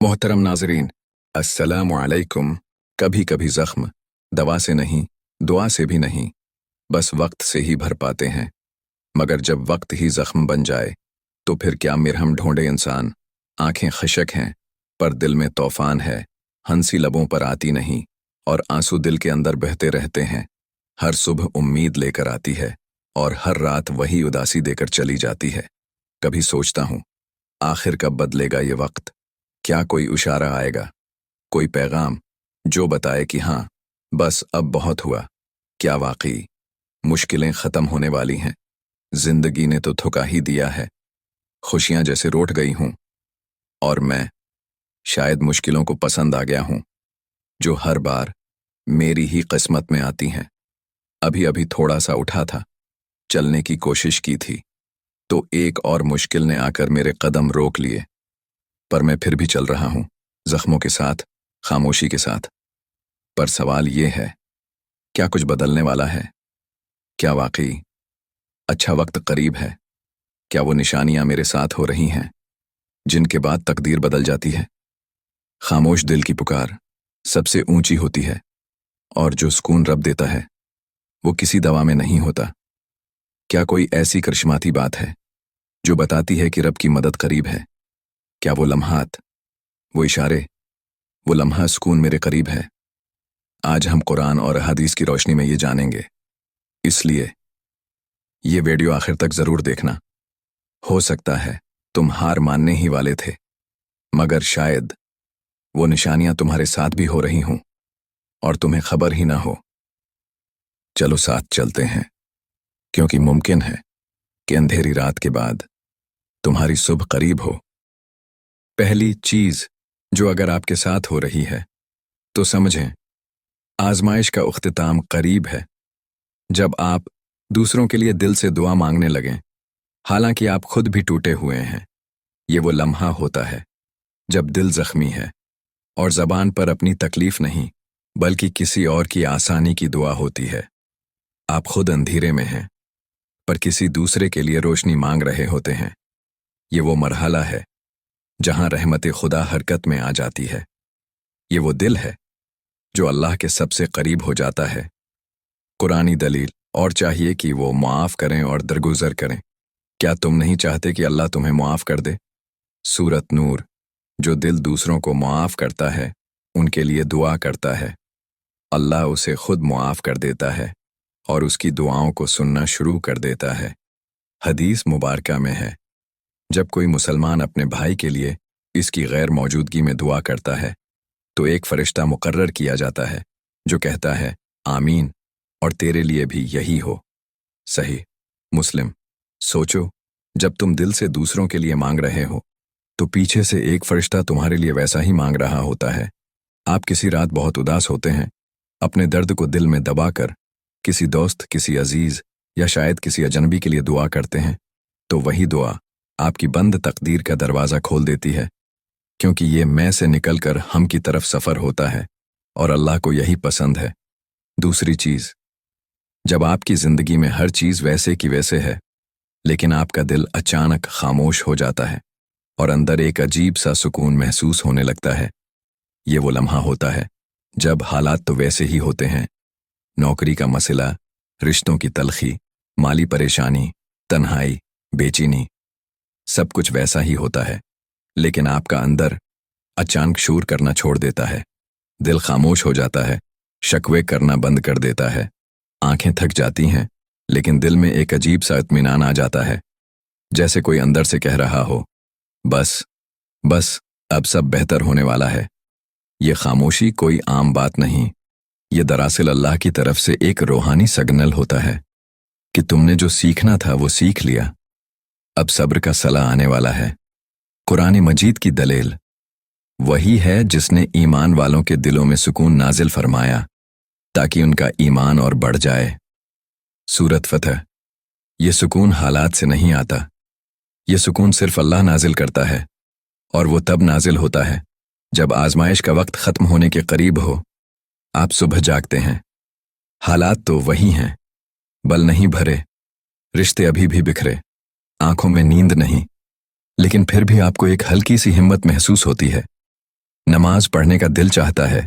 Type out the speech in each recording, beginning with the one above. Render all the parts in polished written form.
मोहतरम नाजरीन, अस्सलामु अलैकुम। कभी कभी जख्म दवा से नहीं, दुआ से भी नहीं, बस वक्त से ही भर पाते हैं। मगर जब वक्त ही जख्म बन जाए तो फिर क्या मिरहम ढूंढे इंसान। आंखें खशक हैं पर दिल में तूफान है, हंसी लबों पर आती नहीं और आंसू दिल के अंदर बहते रहते हैं। हर सुबह उम्मीद लेकर आती है और हर रात वही उदासी देकर चली जाती है। कभी सोचता हूँ, आखिर कब बदलेगा ये वक्त? क्या कोई इशारा आएगा, कोई पैगाम जो बताए कि हाँ, बस अब बहुत हुआ? क्या वाकई मुश्किलें ख़त्म होने वाली हैं? जिंदगी ने तो थुका ही दिया है, खुशियां जैसे रोट गई हूं और मैं शायद मुश्किलों को पसंद आ गया हूं, जो हर बार मेरी ही किस्मत में आती हैं। अभी अभी थोड़ा सा उठा था, चलने की कोशिश की थी, तो एक और मुश्किल ने आकर मेरे कदम रोक लिए। पर मैं फिर भी चल रहा हूं, जख्मों के साथ, खामोशी के साथ। पर सवाल ये है, क्या कुछ बदलने वाला है? क्या वाकई अच्छा वक्त करीब है? क्या वो निशानियां मेरे साथ हो रही हैं जिनके बाद तकदीर बदल जाती है? खामोश दिल की पुकार सबसे ऊंची होती है और जो सुकून रब देता है वो किसी दवा में नहीं होता। क्या कोई ऐसी करिश्माती बात है जो बताती है कि रब की मदद करीब है? क्या वो लम्हात, वो इशारे, वो लम्हा सुकून मेरे करीब है? आज हम कुरान और हदीस की रोशनी में ये जानेंगे, इसलिए ये वीडियो आखिर तक जरूर देखना। हो सकता है तुम हार मानने ही वाले थे, मगर शायद वो निशानियां तुम्हारे साथ भी हो रही हों और तुम्हें खबर ही ना हो। चलो साथ चलते हैं, क्योंकि मुमकिन है कि अंधेरी रात के बाद तुम्हारी सुबह करीब हो। पहली चीज जो अगर आपके साथ हो रही है तो समझें, आजमाइश का उख्तिताम करीब है। जब आप दूसरों के लिए दिल से दुआ मांगने लगें, हालांकि आप खुद भी टूटे हुए हैं, ये वो लम्हा होता है जब दिल जख्मी है और जबान पर अपनी तकलीफ नहीं बल्कि किसी और की आसानी की दुआ होती है। आप खुद अंधेरे में हैं पर किसी दूसरे के लिए रोशनी मांग रहे होते हैं। ये वो मरहला है जहां रहमत खुदा हरकत में आ जाती है। ये वो दिल है जो अल्लाह के सबसे करीब हो जाता है। कुरानी दलील और चाहिए कि वो मुआफ़ करें और दरगुजर करें। क्या तुम नहीं चाहते कि अल्लाह तुम्हें मुआफ़ कर दे? सूरत नूर, जो दिल दूसरों को मुआफ़ करता है उनके लिए दुआ करता है, अल्लाह उसे खुद मुआफ़ कर देता है और उसकी दुआओं को सुनना शुरू कर देता है। हदीस मुबारका में है, जब कोई मुसलमान अपने भाई के लिए इसकी गैर मौजूदगी में दुआ करता है तो एक फरिश्ता मुकर्रर किया जाता है जो कहता है आमीन, और तेरे लिए भी यही हो। सही मुस्लिम। सोचो, जब तुम दिल से दूसरों के लिए मांग रहे हो तो पीछे से एक फरिश्ता तुम्हारे लिए वैसा ही मांग रहा होता है। आप किसी रात बहुत उदास होते हैं, अपने दर्द को दिल में दबाकर किसी दोस्त, किसी अजीज या शायद किसी अजनबी के लिए दुआ करते हैं, तो वही दुआ आपकी बंद तकदीर का दरवाज़ा खोल देती है, क्योंकि ये मैं से निकलकर हम की तरफ सफ़र होता है और अल्लाह को यही पसंद है। दूसरी चीज़, जब आपकी ज़िंदगी में हर चीज़ वैसे की वैसे है लेकिन आपका दिल अचानक खामोश हो जाता है और अंदर एक अजीब सा सुकून महसूस होने लगता है, ये वो लम्हा होता है जब हालात तो वैसे ही होते हैं, नौकरी का मसला, रिश्तों की तलखी, माली परेशानी, तन्हाई, बेचैनी, सब कुछ वैसा ही होता है, लेकिन आपका अंदर अचानक शोर करना छोड़ देता है, दिल खामोश हो जाता है, शकवे करना बंद कर देता है, आंखें थक जाती हैं लेकिन दिल में एक अजीब सा इत्मीनान आ जाता है, जैसे कोई अंदर से कह रहा हो, बस बस अब सब बेहतर होने वाला है। ये खामोशी कोई आम बात नहीं, ये दरअसल अल्लाह की तरफ से एक रूहानी सिग्नल होता है कि तुमने जो सीखना था वो सीख लिया, अब सब्र का सला आने वाला है। कुरान मजीद की दलील वही है जिसने ईमान वालों के दिलों में सुकून नाजिल फरमाया ताकि उनका ईमान और बढ़ जाए। सूरत फतह। ये सुकून हालात से नहीं आता, ये सुकून सिर्फ अल्लाह नाजिल करता है और वो तब नाजिल होता है जब आजमाइश का वक्त ख़त्म होने के करीब हो। आप सुबह जागते हैं, हालात तो वही हैं, बल नहीं भरे, रिश्ते अभी भी बिखरे, आंखों में नींद नहीं, लेकिन फिर भी आपको एक हल्की सी हिम्मत महसूस होती है नमाज पढ़ने का दिल चाहता है,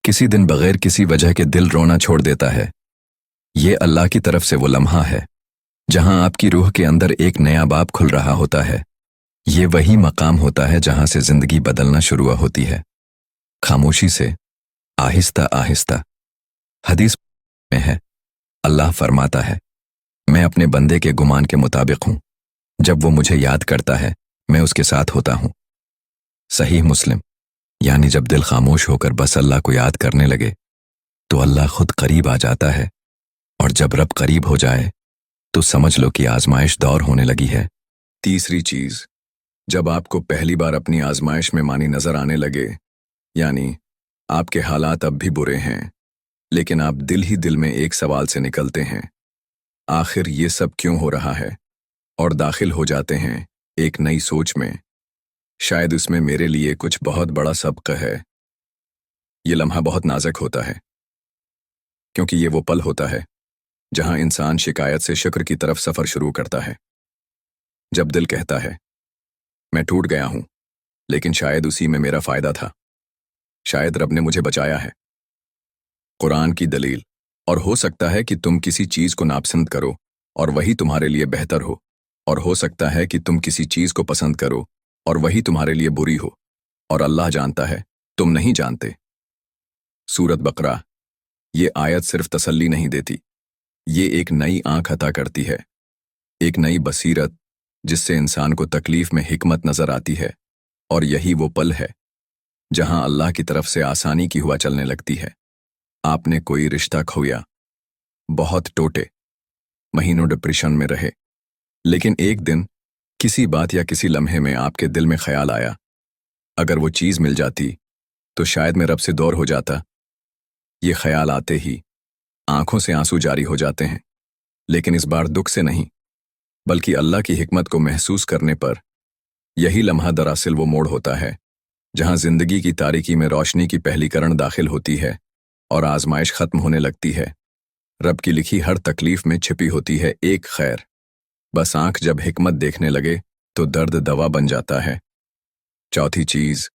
किसी दिन बगैर किसी वजह के दिल रोना छोड़ देता है। ये अल्लाह की तरफ से वो लम्हा है जहां आपकी रूह के अंदर एक नया बाब खुल रहा होता है। ये वही मकाम होता है जहां से जिंदगी बदलना शुरू होती है, खामोशी से, आहिस्ता आहिस्ता। हदीस में है, अल्लाह फरमाता है, मैं अपने बंदे के गुमान के मुताबिक हूं। जब वो मुझे याद करता है, मैं उसके साथ होता हूं। सही मुस्लिम। यानी जब दिल खामोश होकर बस अल्लाह को याद करने लगे तो अल्लाह खुद करीब आ जाता है, और जब रब करीब हो जाए तो समझ लो कि आजमाइश दौर होने लगी है। तीसरी चीज, जब आपको पहली बार अपनी आजमाइश में मानी नजर आने लगे, यानी आपके हालात अब भी बुरे हैं, लेकिन आप दिल ही दिल में एक सवाल से निकलते हैं, आखिर ये सब क्यों हो रहा है, और दाखिल हो जाते हैं एक नई सोच में। शायद इसमें मेरे लिए कुछ बहुत बड़ा सबक है। ये लम्हा बहुत नाजुक होता है, क्योंकि ये वो पल होता है जहां इंसान शिकायत से शुक्र की तरफ सफर शुरू करता है। जब दिल कहता है, मैं टूट गया हूं, लेकिन शायद उसी में मेरा फायदा था, शायद रब ने मुझे बचाया है। कुरान की दलील, और हो सकता है कि तुम किसी चीज को नापसंद करो और वही तुम्हारे लिए बेहतर हो, और हो सकता है कि तुम किसी चीज को पसंद करो और वही तुम्हारे लिए बुरी हो, और अल्लाह जानता है, तुम नहीं जानते। सूरत बकरा। ये आयत सिर्फ तसल्ली नहीं देती, ये एक नई आंख अता करती है, एक नई बसीरत, जिससे इंसान को तकलीफ में हिकमत नजर आती है। और यही वो पल है जहां अल्लाह की तरफ से आसानी की हुआ चलने लगती है। आपने कोई रिश्ता खोया, बहुत टोटे, महीनों डिप्रेशन में रहे, लेकिन एक दिन किसी बात या किसी लम्हे में आपके दिल में ख्याल आया, अगर वो चीज मिल जाती तो शायद मैं रब से दूर हो जाता। ये ख्याल आते ही आंखों से आंसू जारी हो जाते हैं, लेकिन इस बार दुख से नहीं, बल्कि अल्लाह की हिकमत को महसूस करने पर। यही लम्हा दरअसल वो मोड़ होता है जहां जिंदगी की तारीकी में रोशनी की पहली किरण दाखिल होती है और आजमाइश खत्म होने लगती है। रब की लिखी हर तकलीफ में छिपी होती है एक खैर। बस आंख जब हिकमत देखने लगे तो दर्द दवा बन जाता है। चौथी चीज,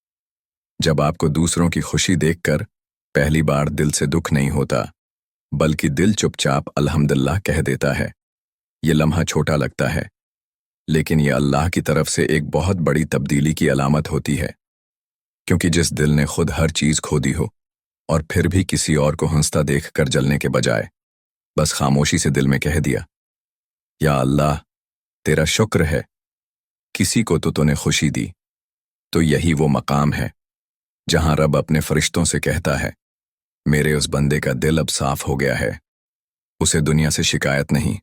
जब आपको दूसरों की खुशी देखकर पहली बार दिल से दुख नहीं होता, बल्कि दिल चुपचाप अल्हम्दुलिल्लाह कह देता है। ये लम्हा छोटा लगता है, लेकिन ये अल्लाह की तरफ से एक बहुत बड़ी तब्दीली की अलामत होती है, क्योंकि जिस दिल ने खुद हर चीज खो दी हो और फिर भी किसी और को हंसता देखकर जलने के बजाय बस खामोशी से दिल में कह दिया, या अल्लाह तेरा शुक्र है, किसी को तो तूने खुशी दी, तो यही वो मकाम है जहां रब अपने फरिश्तों से कहता है, मेरे उस बंदे का दिल अब साफ हो गया है, उसे दुनिया से शिकायत नहीं,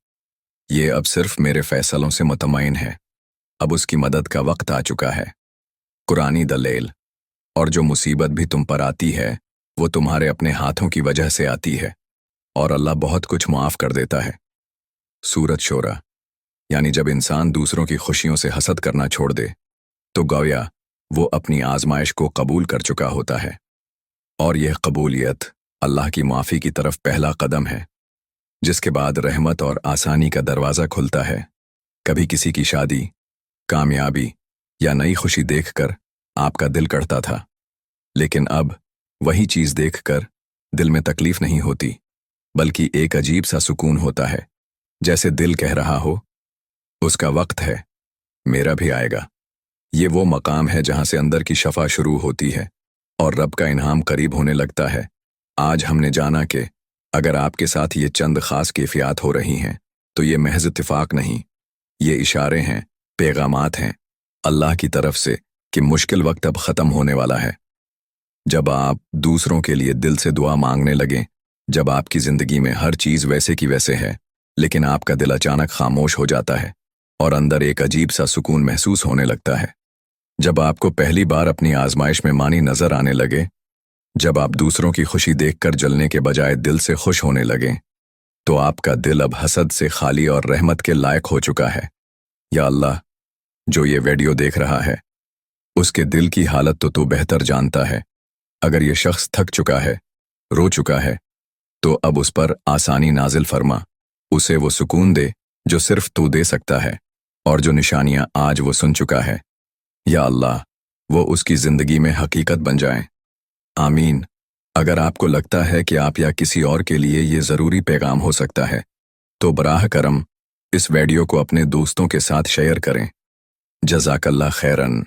ये अब सिर्फ मेरे फैसलों से मुतमईन है, अब उसकी मदद का वक्त आ चुका है। कुरानी दलील, और जो मुसीबत भी तुम पर आती है वो तुम्हारे अपने हाथों की वजह से आती है, और अल्लाह बहुत कुछ माफ कर देता है। सूरत शोरा। यानी जब इंसान दूसरों की खुशियों से हसद करना छोड़ दे तो गोया वो अपनी आजमाइश को कबूल कर चुका होता है, और यह कबूलियत अल्लाह की माफ़ी की तरफ पहला कदम है, जिसके बाद रहमत और आसानी का दरवाज़ा खुलता है। कभी किसी की शादी, कामयाबी या नई खुशी देखकर आपका दिल कड़ता था, लेकिन अब वही चीज़ देखकर दिल में तकलीफ नहीं होती, बल्कि एक अजीब सा सुकून होता है, जैसे दिल कह रहा हो, उसका वक्त है, मेरा भी आएगा। ये वो मकाम है जहां से अंदर की शफा शुरू होती है और रब का इनाम करीब होने लगता है। आज हमने जाना कि अगर आपके साथ ये चंद खास कैफियत हो रही हैं तो ये महज इत्तिफाक नहीं, ये इशारे हैं, पैगामात हैं अल्लाह की तरफ से कि मुश्किल वक्त अब ख़त्म होने वाला है। जब आप दूसरों के लिए दिल से दुआ मांगने लगें, जब आपकी ज़िंदगी में हर चीज़ वैसे की वैसे है, लेकिन आपका दिल अचानक खामोश हो जाता है और अंदर एक अजीब सा सुकून महसूस होने लगता है, जब आपको पहली बार अपनी आजमाइश में मानी नजर आने लगे, जब आप दूसरों की खुशी देखकर जलने के बजाय दिल से खुश होने लगें, तो आपका दिल अब हसद से खाली और रहमत के लायक हो चुका है। या अल्लाह, जो ये वीडियो देख रहा है उसके दिल की हालत तो तू बेहतर जानता है। अगर ये शख्स थक चुका है, रो चुका है, तो अब उस पर आसानी नाजिल फरमा, उसे वो सुकून दे जो सिर्फ तू दे सकता है और जो निशानियां आज वो सुन चुका है। या अल्लाह, وہ اس کی زندگی میں حقیقت بن جائیں۔ آمین۔ اگر آپ کو لگتا ہے کہ آپ یا کسی اور کے لیے یہ ضروری پیغام ہو سکتا ہے تو براہ کرم اس ویڈیو کو اپنے دوستوں کے ساتھ شیئر کریں۔ جزاک اللہ خیراً۔